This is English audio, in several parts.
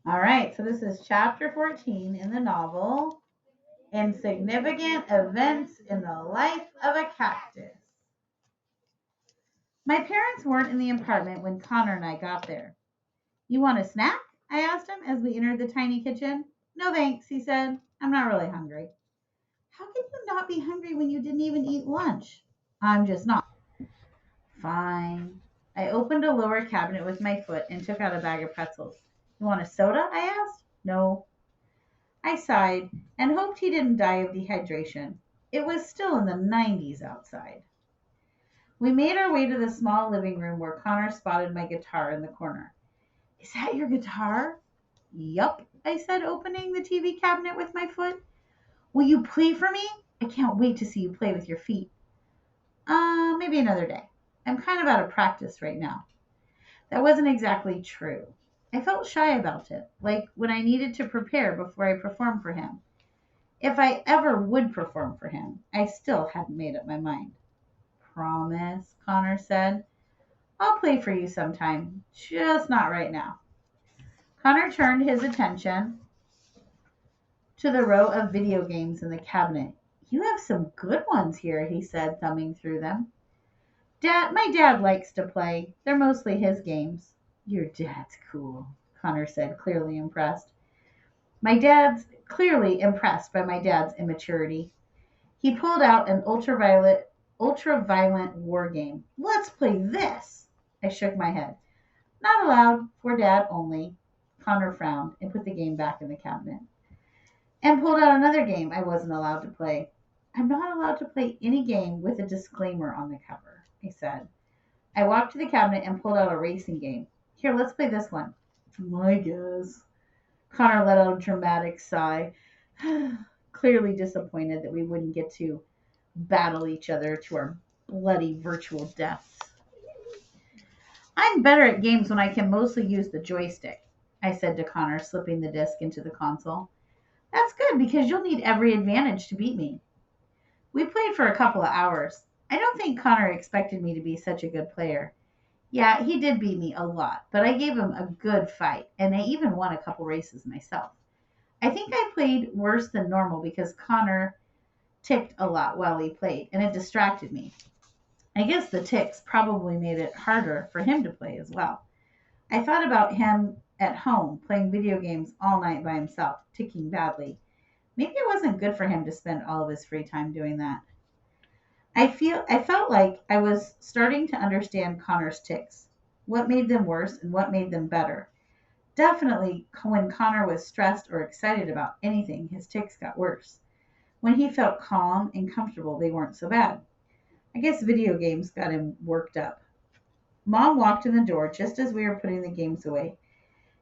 All right, so this is chapter 14 in the novel Insignificant Events in the Life of a Cactus. My parents weren't in the apartment when Connor and I got there. You want a snack? I asked him as we entered the tiny kitchen. No thanks, he said. I'm not really hungry. How can you not be hungry when you didn't even eat lunch? I'm just not. Fine. I opened a lower cabinet with my foot and took out a bag of pretzels. You want a soda? I asked. No. I sighed and hoped he didn't die of dehydration. It was still in the 90s outside. We made our way to the small living room where Connor spotted my guitar in the corner. Is that your guitar? Yup, I said, opening the TV cabinet with my foot. Will you play for me? I can't wait to see you play with your feet. Maybe another day. I'm kind of out of practice right now. That wasn't exactly true. I felt shy about it, like when I needed to prepare before I performed for him. If I ever would perform for him, I still hadn't made up my mind. Promise, Connor said. I'll play for you sometime, just not right now. Connor turned his attention to the row of video games in the cabinet. You have some good ones here, he said, thumbing through them. My dad likes to play. They're mostly his games. Your dad's cool, Connor said, clearly impressed. My dad's clearly impressed by my dad's immaturity. He pulled out an ultra-violent war game. Let's play this. I shook my head. Not allowed, for dad only. Connor frowned and put the game back in the cabinet. And pulled out another game I wasn't allowed to play. I'm not allowed to play any game with a disclaimer on the cover, I said. I walked to the cabinet and pulled out a racing game. Here, let's play this one. I guess. Connor let out a dramatic sigh, clearly disappointed that we wouldn't get to battle each other to our bloody virtual deaths. I'm better at games when I can mostly use the joystick, I said to Connor, slipping the disc into the console. That's good because you'll need every advantage to beat me. We played for a couple of hours. I don't think Connor expected me to be such a good player. Yeah, he did beat me a lot, but I gave him a good fight, and I even won a couple races myself. I think I played worse than normal because Connor ticked a lot while he played, and it distracted me. I guess the ticks probably made it harder for him to play as well. I thought about him at home playing video games all night by himself, ticking badly. Maybe it wasn't good for him to spend all of his free time doing that. I felt like I was starting to understand Connor's ticks. What made them worse and what made them better. Definitely when Connor was stressed or excited about anything, his ticks got worse. When he felt calm and comfortable, they weren't so bad. I guess video games got him worked up. Mom walked in the door just as we were putting the games away.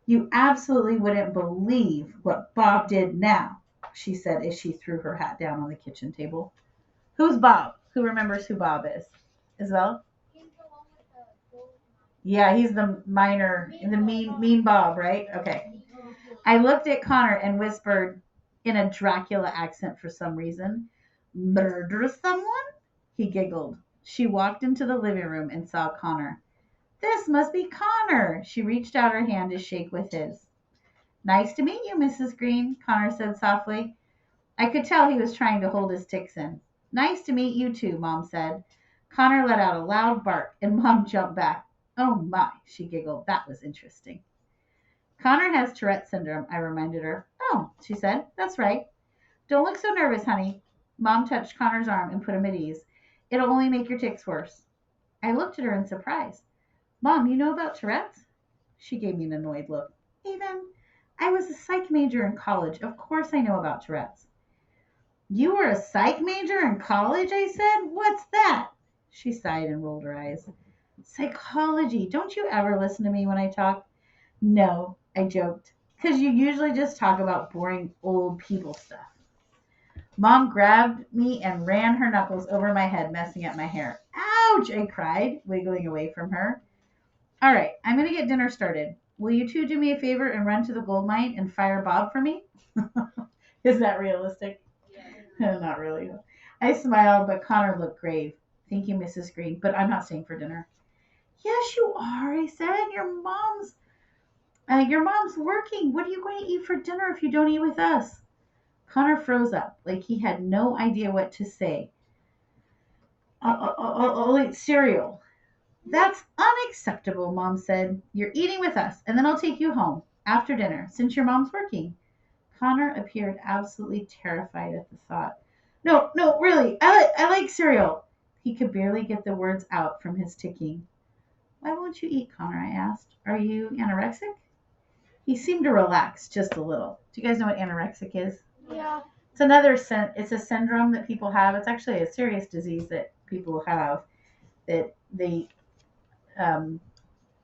You absolutely wouldn't believe what Bob did now, she said as she threw her hat down on the kitchen table. Who's Bob? Who remembers who Bob is? Isabel? Yeah, he's the minor, the mean Bob, right? Okay. I looked at Connor and whispered in a Dracula accent for some reason, "Murder someone?" He giggled. She walked into the living room and saw Connor. This must be Connor. She reached out her hand to shake with his. Nice to meet you, Mrs. Green, Connor said softly. I could tell he was trying to hold his ticks in. Nice to meet you too, Mom said. Connor let out a loud bark, and Mom jumped back. Oh my, she giggled. That was interesting. Connor has Tourette syndrome, I reminded her. Oh, she said. That's right. Don't look so nervous, honey. Mom touched Connor's arm and put him at ease. It'll only make your tics worse. I looked at her in surprise. Mom, you know about Tourette's? She gave me an annoyed look. Even, I was a psych major in college. Of course I know about Tourette's. You were a psych major in college, I said. What's that? She sighed and rolled her eyes. Psychology. Don't you ever listen to me when I talk? No, I joked. Because you usually just talk about boring old people stuff. Mom grabbed me and ran her knuckles over my head, messing up my hair. Ouch, I cried, wiggling away from her. All right, I'm going to get dinner started. Will you two do me a favor and run to the gold mine and fire Bob for me? Is that realistic? Not really. I smiled, but Connor looked grave. Thank you, Mrs. Green, but I'm not staying for dinner. Yes, you are, I said. Your mom's Your mom's working. What are you going to eat for dinner if you don't eat with us? Connor froze up like he had no idea what to say. I'll eat cereal. That's unacceptable, Mom said. You're eating with us, and then I'll take you home after dinner since your mom's working. Connor appeared absolutely terrified at the thought. No, no, really, I like cereal. He could barely get the words out from his ticking. Why won't you eat, Connor? I asked. Are you anorexic? He seemed to relax just a little. Do you guys know what anorexic is? Yeah. It's a syndrome that people have. It's actually a serious disease that people have that they um,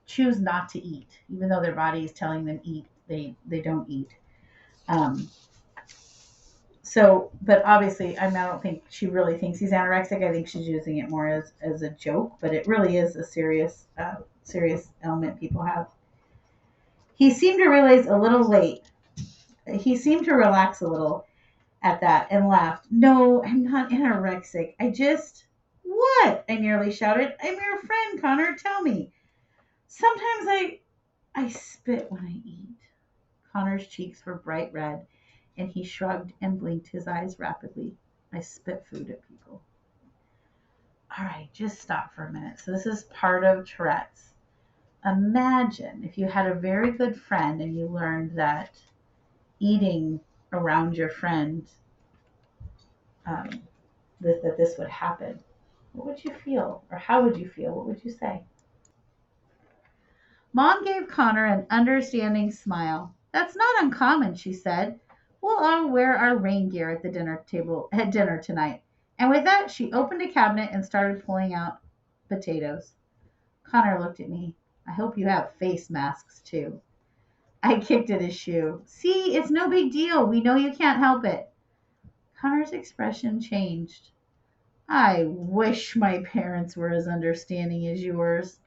choose not to eat, even though their body is telling them eat. They don't eat. Um, but obviously, I don't think she really thinks he's anorexic. I think she's using it more as a joke, but it really is a serious ailment people have. He seemed to realize a little late. He seemed to relax a little at that and laughed. No, I'm not anorexic. I just. What? I nearly shouted. I'm your friend, Connor. Tell me. Sometimes I spit when I eat. Connor's cheeks were bright red, and he shrugged and blinked his eyes rapidly. I spit food at people. All right, just stop for a minute. So this is part of Tourette's. Imagine if you had a very good friend and you learned that eating around your friend, um, that this would happen. What would you feel? Or how would you feel? What would you say? Mom gave Connor an understanding smile. That's not uncommon, she said. We'll all wear our rain gear at the dinner table at dinner tonight. And with that, she opened a cabinet and started pulling out potatoes. Connor looked at me. I hope you have face masks too. I kicked at his shoe. See, it's no big deal. We know you can't help it. Connor's expression changed. I wish my parents were as understanding as yours.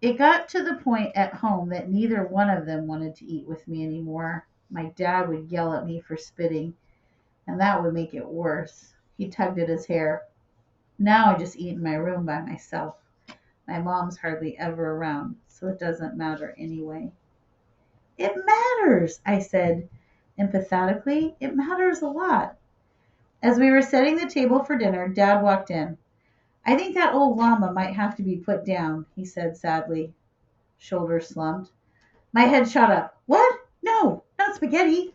It got to the point at home that neither one of them wanted to eat with me anymore. My dad would yell at me for spitting, and that would make it worse. He tugged at his hair. Now I just eat in my room by myself. My mom's hardly ever around, so it doesn't matter anyway. It matters, I said empathetically. It matters a lot. As we were setting the table for dinner, Dad walked in. I think that old llama might have to be put down, he said sadly. Shoulders slumped. My head shot up. What? No, not spaghetti.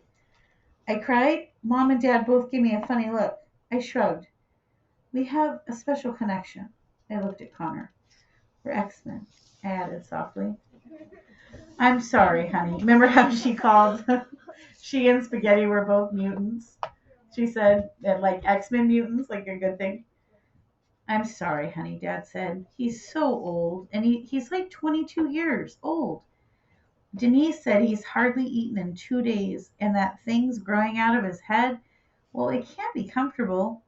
I cried. Mom and Dad both gave me a funny look. I shrugged. We have a special connection. I looked at Connor. We're X-Men, I added softly. I'm sorry, honey. Remember how she called she and Spaghetti were both mutants? She said that like X-Men mutants, like a good thing. I'm sorry, honey, Dad said. He's so old, and he's like 22 years old. Denise said he's hardly eaten in 2 days, and that thing's growing out of his head. Well, it can't be comfortable.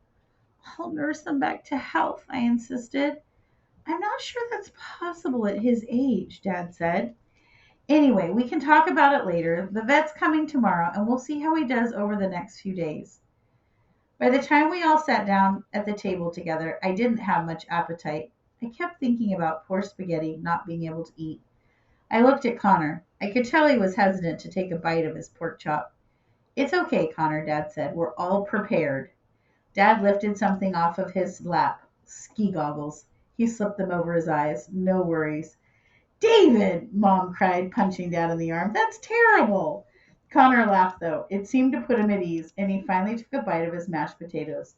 I'll nurse him back to health, I insisted. I'm not sure that's possible at his age, Dad said. Anyway, we can talk about it later. The vet's coming tomorrow, and we'll see how he does over the next few days. By the time we all sat down at the table together, I didn't have much appetite. I kept thinking about poor Spaghetti not being able to eat. I looked at Connor. I could tell he was hesitant to take a bite of his pork chop. It's okay, Connor, Dad said. We're all prepared. Dad lifted something off of his lap. Ski goggles. He slipped them over his eyes. No worries. David! Mom cried, punching Dad in the arm. That's terrible! Connor laughed, though. It seemed to put him at ease, and he finally took a bite of his mashed potatoes.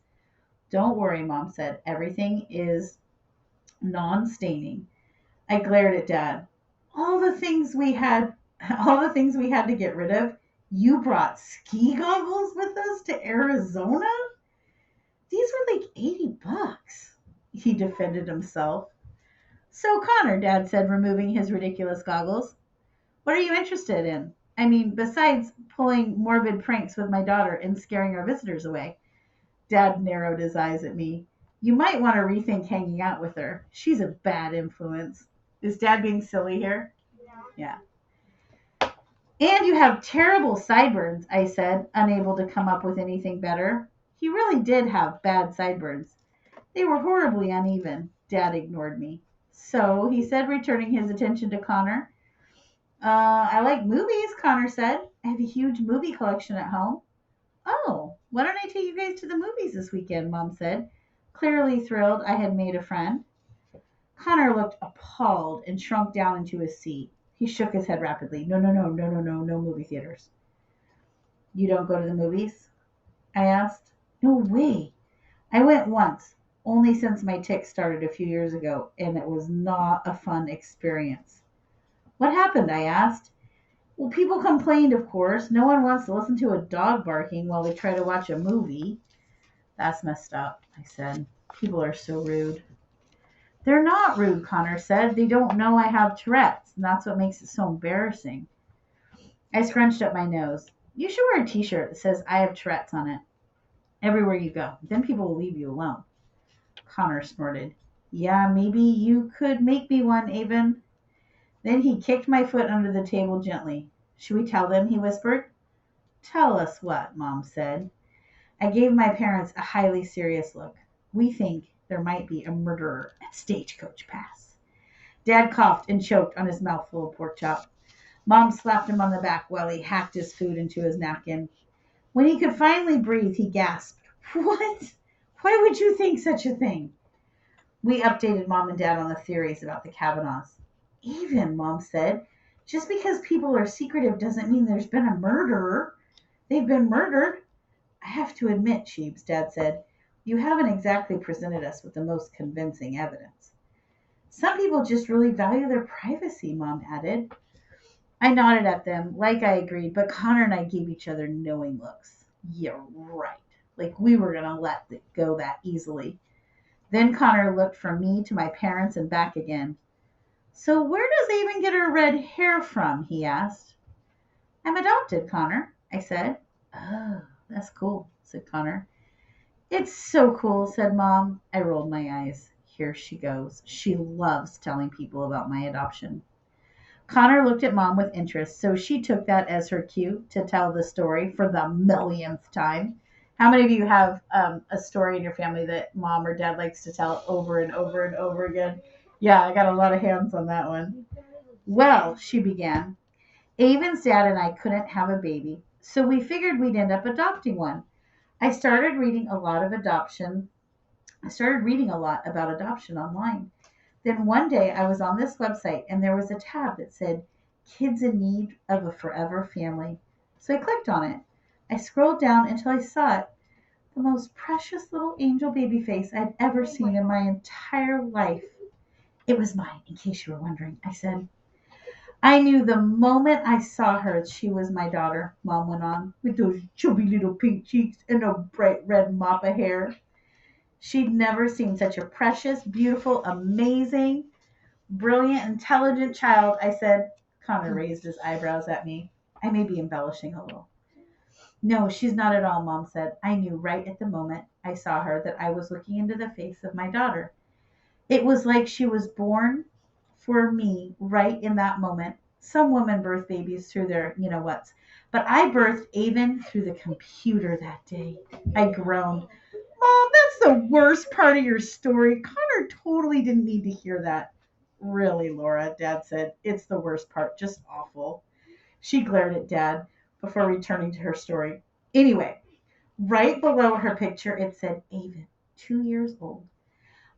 Don't worry, Mom said. Everything is non-staining. I glared at Dad. All the things we had to get rid of. You brought ski goggles with us to Arizona? These were like $80. He defended himself. So, Connor, Dad said, removing his ridiculous goggles, what are you interested in? I mean, besides pulling morbid pranks with my daughter and scaring our visitors away. Dad narrowed his eyes at me. You might want to rethink hanging out with her. She's a bad influence. Is Dad being silly here? Yeah. And you have terrible sideburns, I said, unable to come up with anything better. He really did have bad sideburns. They were horribly uneven. Dad ignored me. So, he said, returning his attention to Connor, I like movies, Connor said. I have a huge movie collection at home. Oh, why don't I take you guys to the movies this weekend? Mom said, clearly thrilled I had made a friend. Connor looked appalled and shrunk down into his seat. He shook his head rapidly. No, no, no, no, no, no, no movie theaters. You don't go to the movies? I asked. No way. I went once, only since my tics started a few years ago, and it was not a fun experience. What happened? I asked. Well, people complained, of course. No one wants to listen to a dog barking while we try to watch a movie. That's messed up, I said. People are so rude. They're not rude, Connor said. They don't know I have Tourette's, and that's what makes it so embarrassing. I scrunched up my nose. You should wear a t shirt that says I have Tourette's on it everywhere you go. Then people will leave you alone. Connor snorted. Yeah, maybe you could make me one, Avon. Then he kicked my foot under the table gently. Should we tell them? He whispered. Tell us what? Mom said. I gave my parents a highly serious look. We think there might be a murderer at Stagecoach Pass. Dad coughed and choked on his mouthful of pork chop. Mom slapped him on the back while he hacked his food into his napkin. When he could finally breathe, he gasped. What? Why would you think such a thing? We updated Mom and Dad on the theories about the Kavanaughs. Even, Mom said, just because people are secretive doesn't mean there's been a murderer. They've been murdered. I have to admit, Sheebs, Dad said, you haven't exactly presented us with the most convincing evidence. Some people just really value their privacy, Mom added. I nodded at them, like I agreed, but Connor and I gave each other knowing looks. Yeah, right. Like we were going to let it go that easily. Then Connor looked from me to my parents and back again. So where does Avon get her red hair from? He asked. I'm adopted, Connor, I said. Oh, that's cool, said Connor. It's so cool, said Mom. I rolled my eyes. Here she goes. She loves telling people about my adoption. Connor looked at Mom with interest, so she took that as her cue to tell the story for the millionth time. How many of you have a story in your family that Mom or Dad likes to tell over and over and over again? Yeah, I got a lot of hands on that one. Well, she began, Avon's dad and I couldn't have a baby, so we figured we'd end up adopting one. I started reading a lot of adoption. I started reading a lot about adoption online. Then one day I was on this website and there was a tab that said Kids in Need of a Forever Family. So I clicked on it. I scrolled down until I saw it. The most precious little angel baby face I'd ever seen in my entire life. It was mine, in case you were wondering, I said. I knew the moment I saw her she was my daughter, Mom went on, with those chubby little pink cheeks and a bright red mop of hair. She'd never seen such a precious, beautiful, amazing, brilliant, intelligent child, I said. Connor raised his eyebrows at me. I may be embellishing a little. No, she's not at all, Mom said. I knew right at the moment I saw her that I was looking into the face of my daughter. It was like she was born for me right in that moment. Some women birth babies through their you know whats, but I birthed Avon through the computer that day. I groaned. Mom, that's the worst part of your story. Connor totally didn't need to hear that. Really, Laura, Dad said. It's the worst part. Just awful. She glared at Dad before returning to her story. Anyway, right below her picture, it said Avon, 2 years old.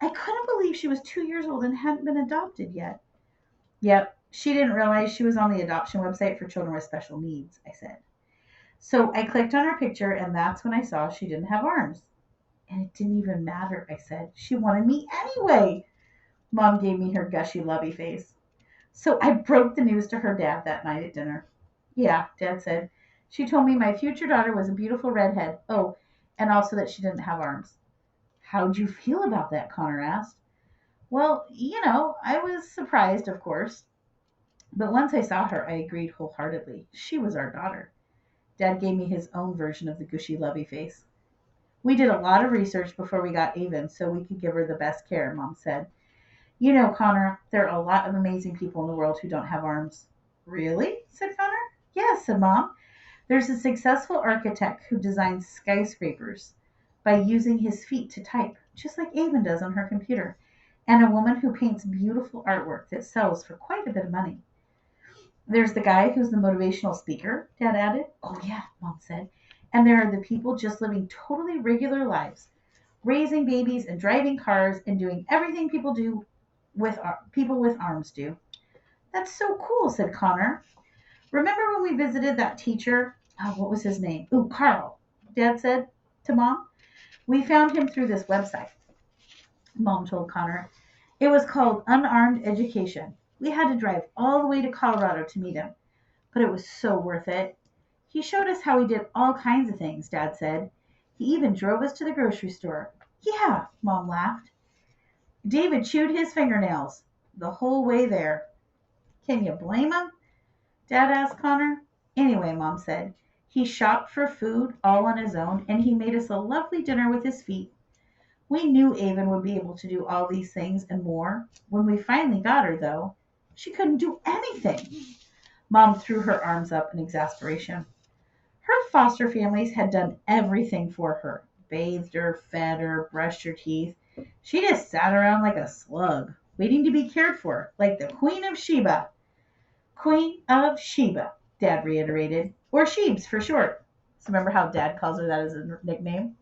I couldn't believe she was 2 years old and hadn't been adopted yet. Yep, she didn't realize she was on the adoption website for children with special needs, I said. So I clicked on her picture, and that's when I saw she didn't have arms. And it didn't even matter, I said. She wanted me anyway. Mom gave me her gushy, lovey face. So I broke the news to her dad that night at dinner. Yeah, Dad said. She told me my future daughter was a beautiful redhead. Oh, and also that she didn't have arms. How'd you feel about that? Connor asked. Well, I was surprised, of course. But once I saw her, I agreed wholeheartedly. She was our daughter. Dad gave me his own version of the gushy, lovey face. We did a lot of research before we got Avon so we could give her the best care, Mom said. You know, Connor, there are a lot of amazing people in the world who don't have arms. Really? Said Connor. Yes, said Mom. There's a successful architect who designs skyscrapers by using his feet to type, just like Avon does on her computer, and a woman who paints beautiful artwork that sells for quite a bit of money. There's the guy who's the motivational speaker, Dad added. Oh, yeah, Mom said. And there are the people just living totally regular lives, raising babies and driving cars and doing everything people with arms do. That's so cool, said Connor. Remember when we visited that teacher? Oh, what was his name? Ooh, Carl, Dad said to Mom. We found him through this website, Mom told Connor. It was called Unarmed Education. We had to drive all the way to Colorado to meet him, but it was so worth it. He showed us how he did all kinds of things, Dad said. He even drove us to the grocery store. Yeah, Mom laughed. David chewed his fingernails the whole way there. Can you blame him? Dad asked Connor. Anyway, Mom said, he shopped for food all on his own, and he made us a lovely dinner with his feet. We knew Avon would be able to do all these things and more. When we finally got her, though, she couldn't do anything. Mom threw her arms up in exasperation. Her foster families had done everything for her. Bathed her, fed her, brushed her teeth. She just sat around like a slug, waiting to be cared for, like the Queen of Sheba. Queen of Sheba, Dad reiterated. Or Shebes for short. So remember how Dad calls her that as a nickname?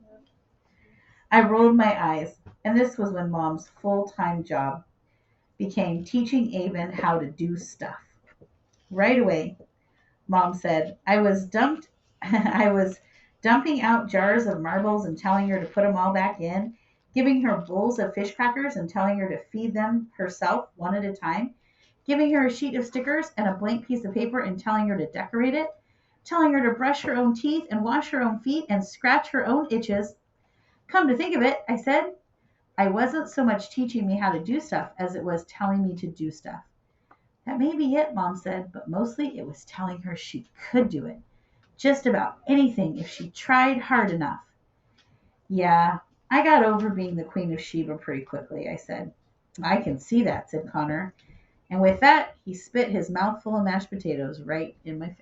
I rolled my eyes, and this was when Mom's full-time job became teaching Avon how to do stuff. Right away, Mom said, I was dumping out jars of marbles and telling her to put them all back in, giving her bowls of fish crackers and telling her to feed them herself one at a time, giving her a sheet of stickers and a blank piece of paper and telling her to decorate it, telling her to brush her own teeth and wash her own feet and scratch her own itches. Come to think of it, I said, I wasn't so much teaching me how to do stuff as it was telling me to do stuff. That may be it, Mom said, but mostly it was telling her she could do it. Just about anything if she tried hard enough. Yeah, I got over being the Queen of Sheba pretty quickly, I said. I can see that, said Connor. And with that, he spit his mouthful of mashed potatoes right in my face.